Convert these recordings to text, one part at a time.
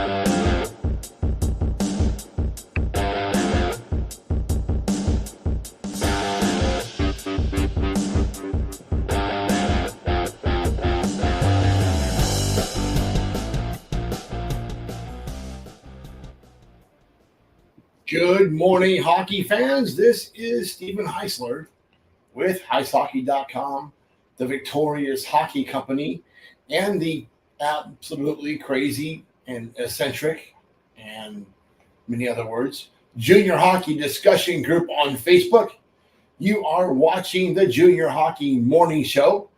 Good morning, hockey fans. This is Stephen Heisler with HeisHockey.com, the Victorious Hockey Company, and the absolutely crazy and eccentric, and many other words, Junior Hockey Discussion Group on Facebook. You are watching the Junior Hockey Morning Show.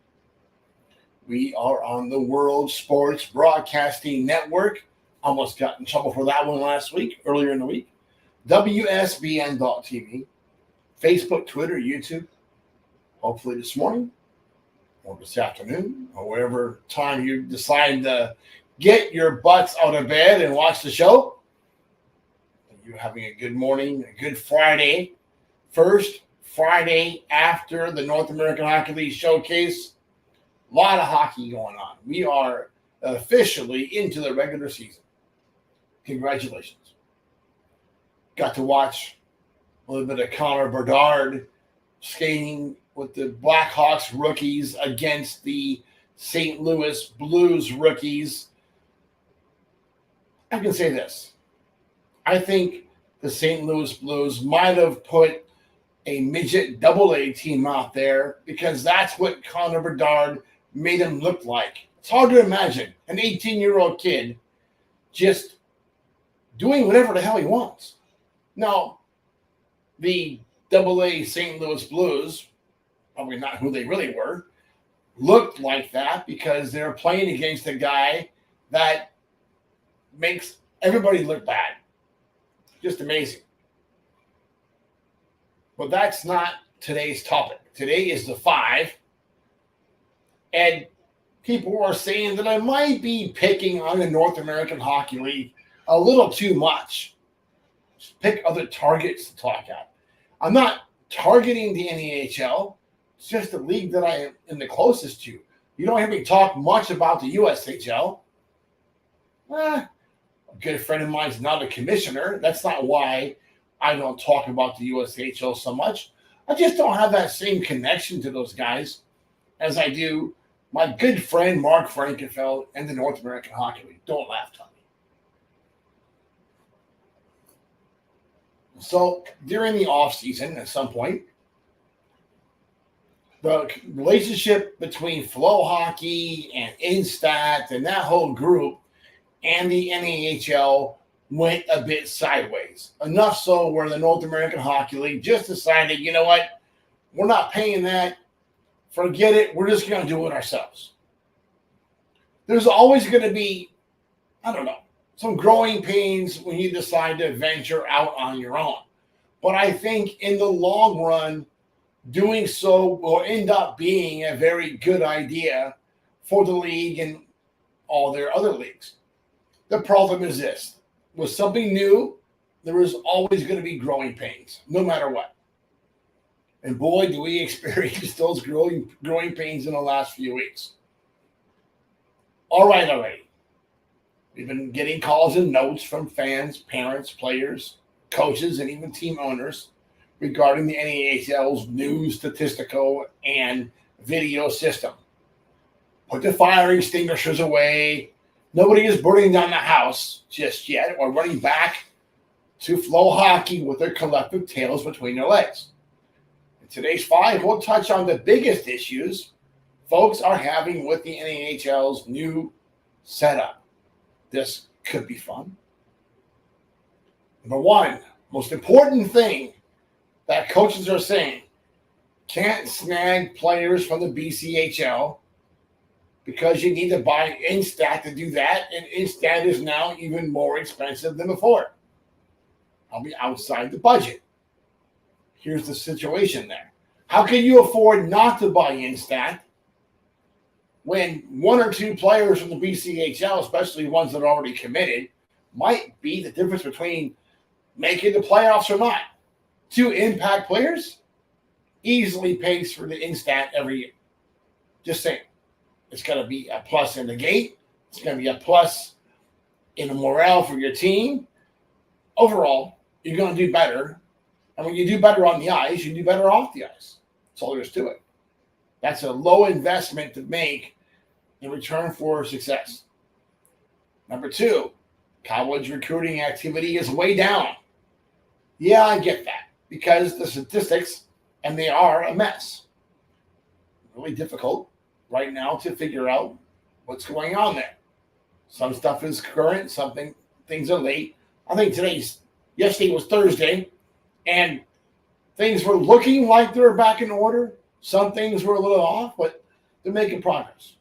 We are on the World Sports Broadcasting Network. Almost got in trouble for that one earlier in the week. WSBN.TV, Facebook, Twitter, YouTube, hopefully this morning or this afternoon or wherever time you decide to get your butts out of bed and watch the show. You're having a good morning, a good Friday. First Friday after the North American Hockey League Showcase. A lot of hockey going on. We are officially into the regular season. Congratulations. Got to watch a little bit of Connor Bedard skating with the Blackhawks rookies against the St. Louis Blues rookies. I can say this. I think the St. Louis Blues might have put a midget AA team out there because that's what Connor Bedard made him look like. It's hard to imagine an 18-year-old kid just doing whatever the hell he wants. Now, the AA St. Louis Blues, probably not who they really were, looked like that because they're playing against a guy that makes everybody look bad. Just amazing. But that's not today's topic. Today is the 5. And people are saying that I might be picking on the North American Hockey League a little too much. Pick other targets to talk at. I'm not targeting the NEHL. It's just the league that I am the closest to. You don't hear me talk much about the USHL. A good friend of mine is not a commissioner. That's not why I don't talk about the USHL so much. I just don't have that same connection to those guys as I do my good friend Mark Frankenfeld and the North American Hockey League. Don't laugh, Tommy. So during the offseason, at some point, the relationship between Flow Hockey and Instat and that whole group and the NAHL went a bit sideways. Enough so where the North American Hockey League just decided, you know what, we're not paying that. Forget it. We're just going to do it ourselves. There's always going to be, some growing pains when you decide to venture out on your own. But I think in the long run, doing so will end up being a very good idea for the league and all their other leagues. The problem is this. With something new, there is always going to be growing pains, no matter what. And boy, do we experience those growing pains in the last few weeks. All right, already. We've been getting calls and notes from fans, parents, players, coaches, and even team owners regarding the NAHL's new statistical and video system. Put the fire extinguishers away. Nobody is burning down the house just yet or running back to Flow Hockey with their collective tails between their legs. In today's 5, we'll touch on the biggest issues folks are having with the NAHL's new setup. This could be fun. Number 1, most important thing that coaches are saying, can't snag players from the BCHL because you need to buy Instat to do that, and Instat is now even more expensive than before. I'll be outside the budget. Here's the situation there. How can you afford not to buy Instat when 1 or 2 players from the BCHL, especially ones that are already committed, might be the difference between making the playoffs or not? 2 impact players easily pays for the Instat every year. Just saying. It's going to be a plus in the gate. It's going to be a plus in a morale for your team, overall, you're going to do better. And when you do better on the ice, you do better off the ice. That's all there is to it. That's a low investment to make in return for success. Number 2, college recruiting activity is way down. Yeah, I get that because the statistics, and they are a mess. Really difficult right now to figure out what's going on there. Some stuff is current, things are late. I think yesterday was Thursday, and things were looking like they were back in order. Some things were a little off, but they're making progress.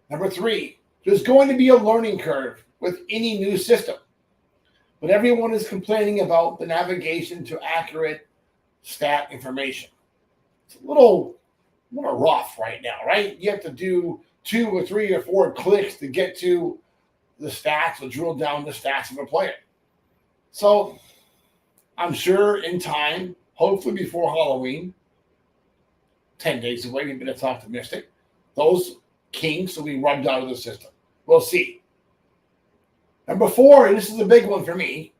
Number 3, there's going to be a learning curve with any new system. But everyone is complaining about the navigation to accurate stat information. It's a little rough right now, right? You have to do 2 or 3 or 4 clicks to get to the stats or drill down the stats of a player. So I'm sure in time, hopefully before Halloween, 10 days away, maybe that's optimistic, those kinks will be rubbed out of the system. We'll see. Number 4, and this is a big one for me,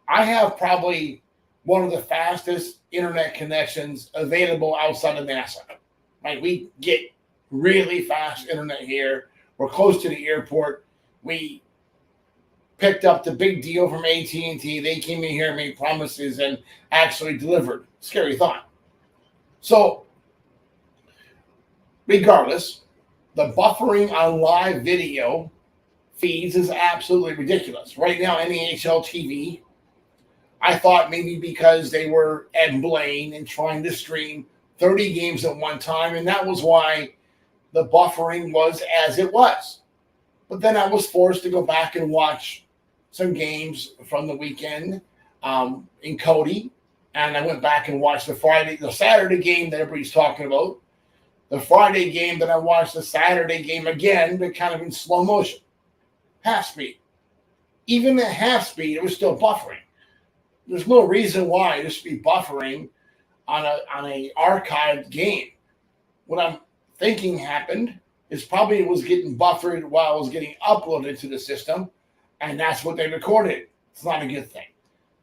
I have probably one of the fastest internet connections available outside of NASA. Right? We get really fast internet here. We're close to the airport. We picked up the big deal from AT&T. They came in here, made promises, and actually delivered. Scary thought. So, regardless, the buffering on live video feeds is absolutely ridiculous. Right now, NHL TV, I thought maybe because they were Ed Blaine and trying to stream 30 games at one time, and that was why the buffering was as it was. But then I was forced to go back and watch some games from the weekend in Cody, and I went back and watched the Saturday game that everybody's talking about, the Friday game that I watched, the Saturday game again, but kind of in slow motion. Half speed. Even at half speed, it was still buffering. There's no reason why it should be buffering on a archived game. What I'm thinking happened is probably it was getting buffered while it was getting uploaded to the system, and that's what they recorded. It's not a good thing.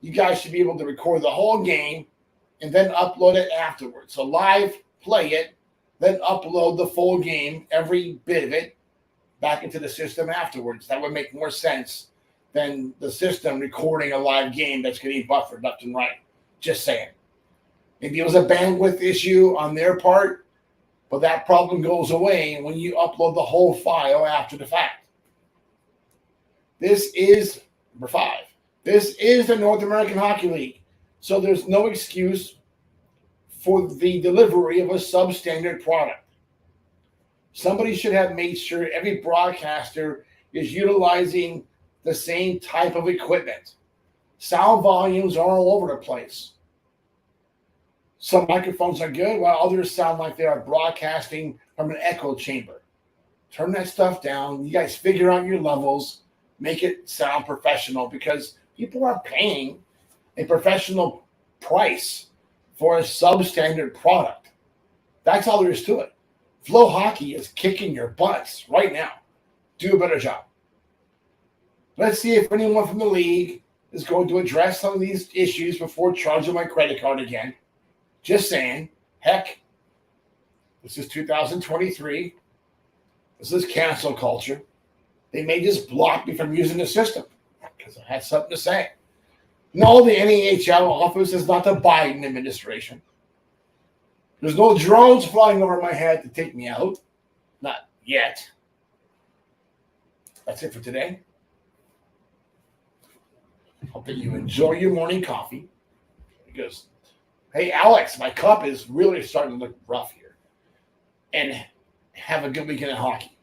You guys should be able to record the whole game and then upload it afterwards. So live, play it, then upload the full game, every bit of it, back into the system afterwards. That would make more sense than the system recording a live game that's getting buffered left and right. Just saying. Maybe it was a bandwidth issue on their part, but that problem goes away when you upload the whole file after the fact. This is number 5. This is the North American Hockey League. So there's no excuse for the delivery of a substandard product. Somebody should have made sure every broadcaster is utilizing the same type of equipment. Sound volumes are all over the place. Some microphones are good, while others sound like they are broadcasting from an echo chamber. Turn that stuff down. You guys figure out your levels. Make it sound professional, because people are paying a professional price for a substandard product. That's all there is to it. Flow Hockey is kicking your butts right now. Do a better job. Let's see if anyone from the league is going to address some of these issues before charging my credit card again. Just saying. Heck, this is 2023. This is cancel culture. They may just block me from using the system because I had something to say. No, the NAHL office is not the Biden administration. There's no drones flying over my head to take me out. Not yet. That's it for today. Hope that you enjoy your morning coffee. Because, hey, Alex, my cup is really starting to look rough here. And have a good weekend of hockey.